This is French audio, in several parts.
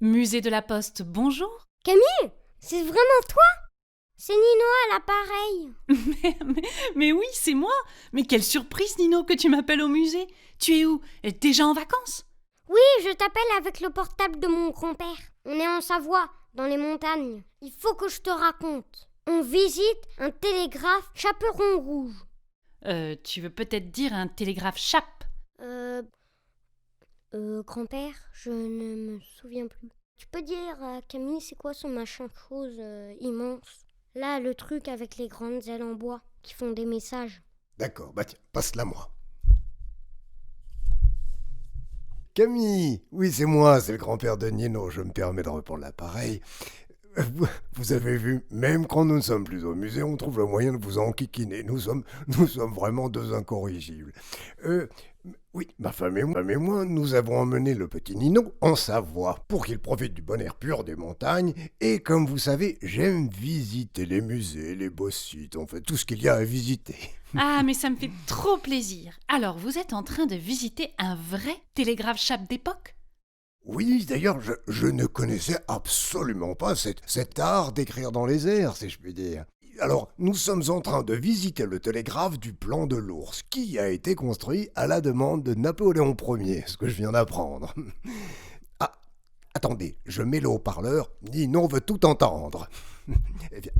Musée de la Poste, bonjour. Camille, c'est vraiment toi? C'est Nino à l'appareil. Mais oui, c'est moi. Mais quelle surprise, Nino, que tu m'appelles au musée. Tu es où? Déjà en vacances? Oui, je t'appelle avec le portable de mon grand-père. On est en Savoie, dans les montagnes. Il faut que je te raconte. On visite un télégraphe chaperon rouge. Tu veux peut-être dire un télégraphe chape? Grand-père, je ne me souviens plus. Tu peux dire à Camille c'est quoi ce machin chose immense? Là, le truc avec les grandes ailes en bois qui font des messages. D'accord, bah tiens, passe-la moi. Camille, oui c'est moi, c'est le grand-père de Nino, je me permets de reprendre l'appareil. Vous avez vu, même quand nous ne sommes plus au musée, on trouve le moyen de vous enquiquiner. Nous sommes vraiment deux incorrigibles. Oui, ma femme et moi, nous avons emmené le petit Nino en Savoie pour qu'il profite du bon air pur des montagnes. Et comme vous savez, j'aime visiter les musées, les beaux sites, en fait, tout ce qu'il y a à visiter. Ah, mais ça me fait trop plaisir. Alors, vous êtes en train de visiter un vrai télégraphe chape d'époque? Oui, d'ailleurs, je ne connaissais absolument pas cet art d'écrire dans les airs, si je puis dire. Alors, nous sommes en train de visiter le télégraphe du plan de l'ours, qui a été construit à la demande de Napoléon Ier, ce que je viens d'apprendre. Ah, attendez, je mets le haut-parleur, Ninon veut tout entendre. Eh bien,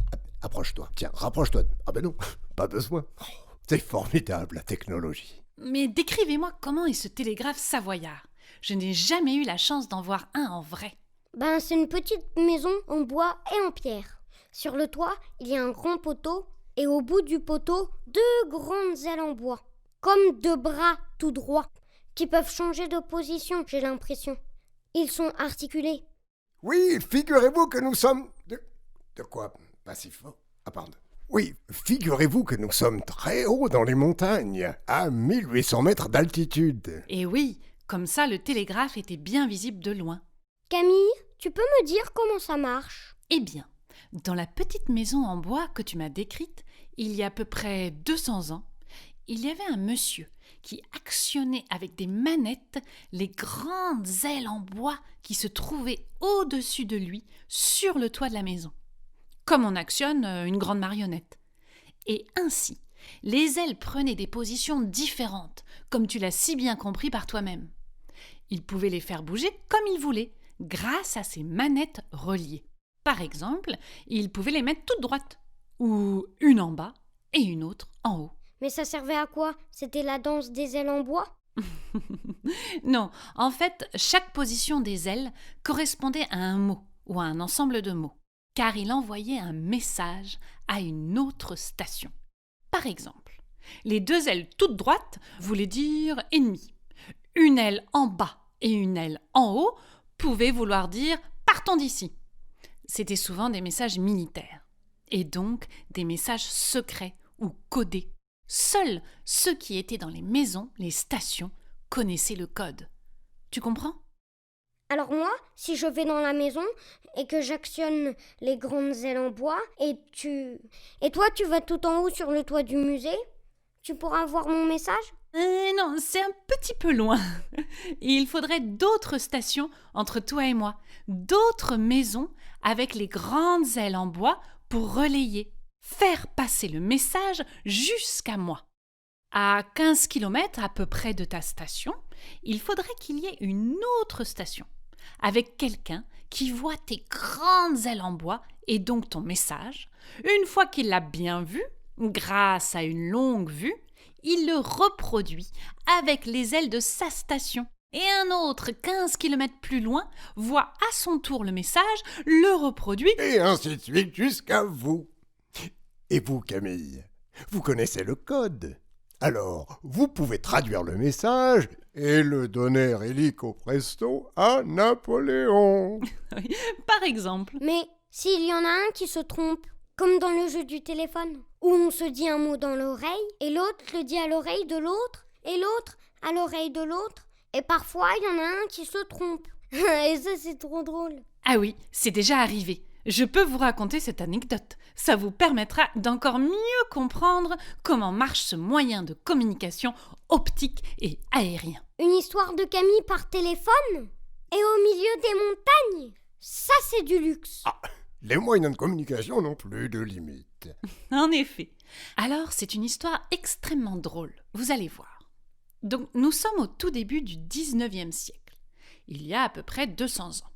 approche-toi, tiens, rapproche-toi. Ah ben non, pas besoin. Oh, c'est formidable, la technologie. Mais décrivez-moi comment est ce télégraphe savoyard. Je n'ai jamais eu la chance d'en voir un en vrai. C'est une petite maison en bois et en pierre. Sur le toit, il y a un grand poteau et au bout du poteau, deux grandes ailes en bois, comme deux bras tout droits, qui peuvent changer de position, j'ai l'impression. Ils sont articulés. Oui, figurez-vous que nous sommes... De quoi? Pas si fort. Ah, pardon. Oui, figurez-vous que nous sommes très haut dans les montagnes, à 1800 mètres d'altitude. Et oui, comme ça le télégraphe était bien visible de loin. Camille, tu peux me dire comment ça marche? Eh bien, dans la petite maison en bois que tu m'as décrite, il y a à peu près 200 ans, il y avait un monsieur qui actionnait avec des manettes les grandes ailes en bois qui se trouvaient au-dessus de lui sur le toit de la maison, comme on actionne une grande marionnette. Et ainsi, les ailes prenaient des positions différentes, comme tu l'as si bien compris par toi-même. Il pouvait les faire bouger comme il voulait, grâce à ces manettes reliées. Par exemple, il pouvait les mettre toutes droites, ou une en bas et une autre en haut. Mais ça servait à quoi? C'était la danse des ailes en bois? Non, en fait, chaque position des ailes correspondait à un mot ou à un ensemble de mots, car il envoyait un message à une autre station. Par exemple, les deux ailes toutes droites voulaient dire ennemi. Une aile en bas et une aile en haut pouvaient vouloir dire partons d'ici. C'était souvent des messages militaires, et donc des messages secrets ou codés. Seuls ceux qui étaient dans les maisons, les stations, connaissaient le code. Tu comprends? Alors moi, si je vais dans la maison et que j'actionne les grandes ailes en bois et toi tu vas tout en haut sur le toit du musée, tu pourras voir mon message? Non, c'est un petit peu loin. Il faudrait d'autres stations entre toi et moi, d'autres maisons avec les grandes ailes en bois pour relayer, faire passer le message jusqu'à moi. À 15 km à peu près de ta station, il faudrait qu'il y ait une autre station, avec quelqu'un qui voit tes grandes ailes en bois et donc ton message. Une fois qu'il l'a bien vu, grâce à une longue vue, il le reproduit avec les ailes de sa station. Et un autre 15 km plus loin voit à son tour le message, le reproduit. Et ainsi de suite jusqu'à vous. Et vous, Camille, vous connaissez le code. Alors, vous pouvez traduire le message et le donner illico presto à Napoléon. Par exemple. Mais s'il y en a un qui se trompe, comme dans le jeu du téléphone, où on se dit un mot dans l'oreille, et l'autre le dit à l'oreille de l'autre, et l'autre à l'oreille de l'autre, et parfois il y en a un qui se trompe. Et ça, c'est trop drôle. Ah oui, c'est déjà arrivé. Je peux vous raconter cette anecdote. Ça vous permettra d'encore mieux comprendre comment marche ce moyen de communication optique et aérien. Une histoire de Camille par téléphone? Et au milieu des montagnes, ça c'est du luxe. Ah, les moyens de communication n'ont plus de limite. En effet. Alors, c'est une histoire extrêmement drôle, vous allez voir. Donc, nous sommes au tout début du 19e siècle, il y a à peu près 200 ans.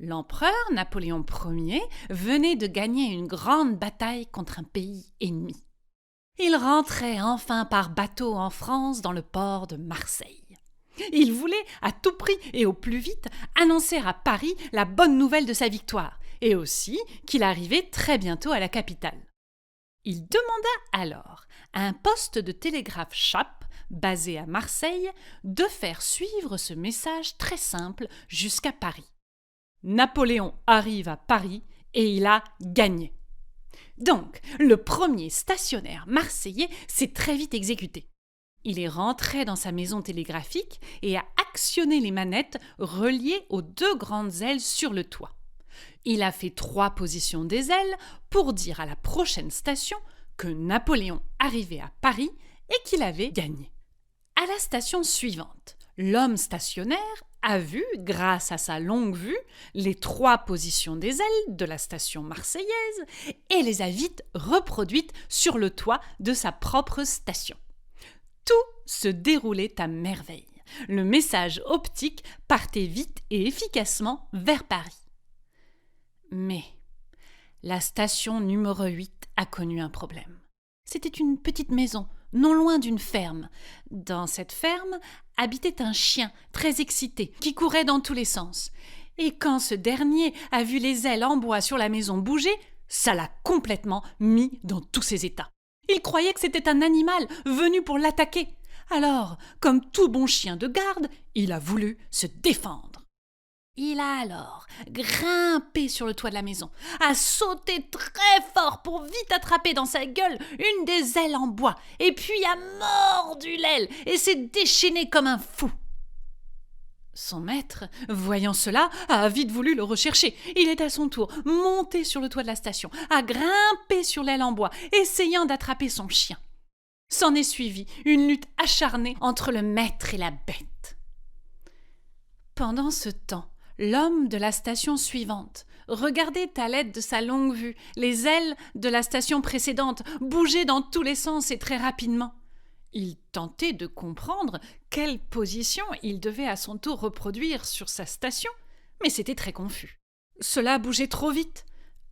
L'empereur Napoléon Ier venait de gagner une grande bataille contre un pays ennemi. Il rentrait enfin par bateau en France dans le port de Marseille. Il voulait à tout prix et au plus vite annoncer à Paris la bonne nouvelle de sa victoire et aussi qu'il arrivait très bientôt à la capitale. Il demanda alors à un poste de télégraphe Chappe, basé à Marseille, de faire suivre ce message très simple jusqu'à Paris. Napoléon arrive à Paris et il a gagné. Donc, le premier stationnaire marseillais s'est très vite exécuté. Il est rentré dans sa maison télégraphique et a actionné les manettes reliées aux 2 grandes ailes sur le toit. Il a fait 3 positions des ailes pour dire à la prochaine station que Napoléon arrivait à Paris et qu'il avait gagné. À la station suivante, l'homme stationnaire a vu, grâce à sa longue vue, les 3 positions des ailes de la station marseillaise et les a vite reproduites sur le toit de sa propre station. Tout se déroulait à merveille. Le message optique partait vite et efficacement vers Paris. Mais la station numéro 8 a connu un problème. C'était une petite maison, non loin d'une ferme. Dans cette ferme habitait un chien très excité qui courait dans tous les sens. Et quand ce dernier a vu les ailes en bois sur la maison bouger, ça l'a complètement mis dans tous ses états. Il croyait que c'était un animal venu pour l'attaquer. Alors, comme tout bon chien de garde, il a voulu se défendre. Il a alors grimpé sur le toit de la maison, a sauté très fort pour vite attraper dans sa gueule une des ailes en bois, et puis a mordu l'aile et s'est déchaîné comme un fou. Son maître, voyant cela, a vite voulu le rechercher. Il est à son tour monté sur le toit de la station, a grimpé sur l'aile en bois, essayant d'attraper son chien. S'en est suivi une lutte acharnée entre le maître et la bête. Pendant ce temps, l'homme de la station suivante regardait à l'aide de sa longue vue les ailes de la station précédente bouger dans tous les sens et très rapidement. Il tentait de comprendre quelle position il devait à son tour reproduire sur sa station, mais c'était très confus. Cela bougeait trop vite.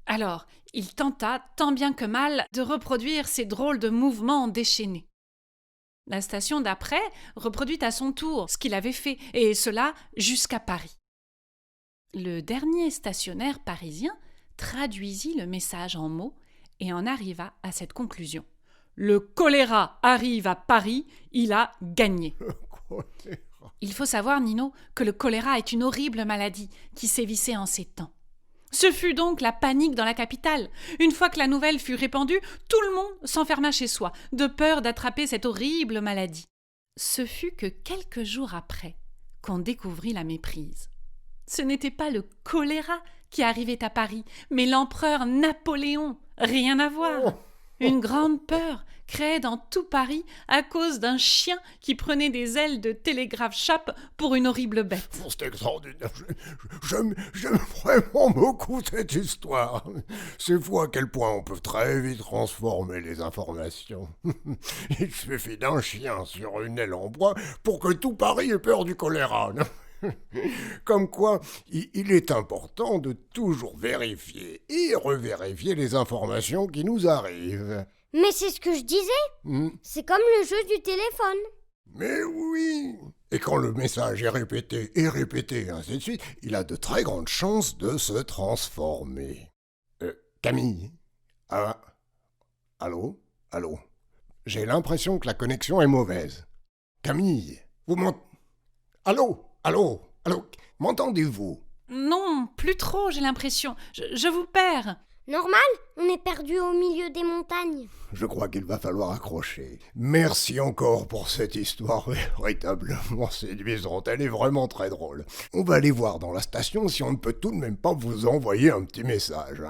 Alors, il tenta, tant bien que mal, de reproduire ces drôles de mouvements déchaînés. La station d'après reproduit à son tour ce qu'il avait fait, et cela jusqu'à Paris. Le dernier stationnaire parisien traduisit le message en mots et en arriva à cette conclusion. Le choléra arrive à Paris, il a gagné. Il faut savoir, Nino, que le choléra est une horrible maladie qui sévissait en ces temps. Ce fut donc la panique dans la capitale. Une fois que la nouvelle fut répandue, tout le monde s'enferma chez soi, de peur d'attraper cette horrible maladie. Ce fut que quelques jours après qu'on découvrit la méprise. Ce n'était pas le choléra qui arrivait à Paris, mais l'empereur Napoléon. Rien à voir. Une grande peur créée dans tout Paris à cause d'un chien qui prenait des ailes de télégraphe Chappe pour une horrible bête. C'est extraordinaire. J'aime vraiment beaucoup cette histoire. C'est fou à quel point on peut très vite transformer les informations. Il suffit d'un chien sur une aile en bois pour que tout Paris ait peur du choléra. Comme quoi, il est important de toujours vérifier et revérifier les informations qui nous arrivent. Mais c'est ce que je disais. C'est comme le jeu du téléphone. Mais oui. Et quand le message est répété, et ainsi de suite, il a de très grandes chances de se transformer. Camille. Ah. Allô. J'ai l'impression que la connexion est mauvaise. Camille, vous m'entendez? Allô. M'entendez-vous? Non, plus trop, j'ai l'impression. Je vous perds. Normal, on est perdu au milieu des montagnes. Je crois qu'il va falloir accrocher. Merci encore pour cette histoire véritablement séduisante. Elle est vraiment très drôle. On va aller voir dans la station si on ne peut tout de même pas vous envoyer un petit message.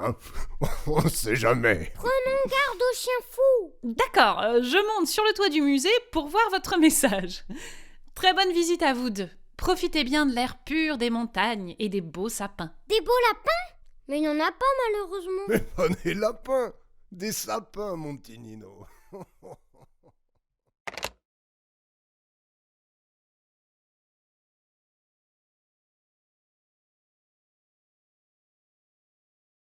On ne sait jamais. Prenons garde aux chiens fous. D'accord, je monte sur le toit du musée pour voir votre message. Très bonne visite à vous deux. Profitez bien de l'air pur des montagnes et des beaux sapins. Des beaux lapins? Mais il n'y en a pas malheureusement. Mais pas des lapins, des sapins, mon petit Nino.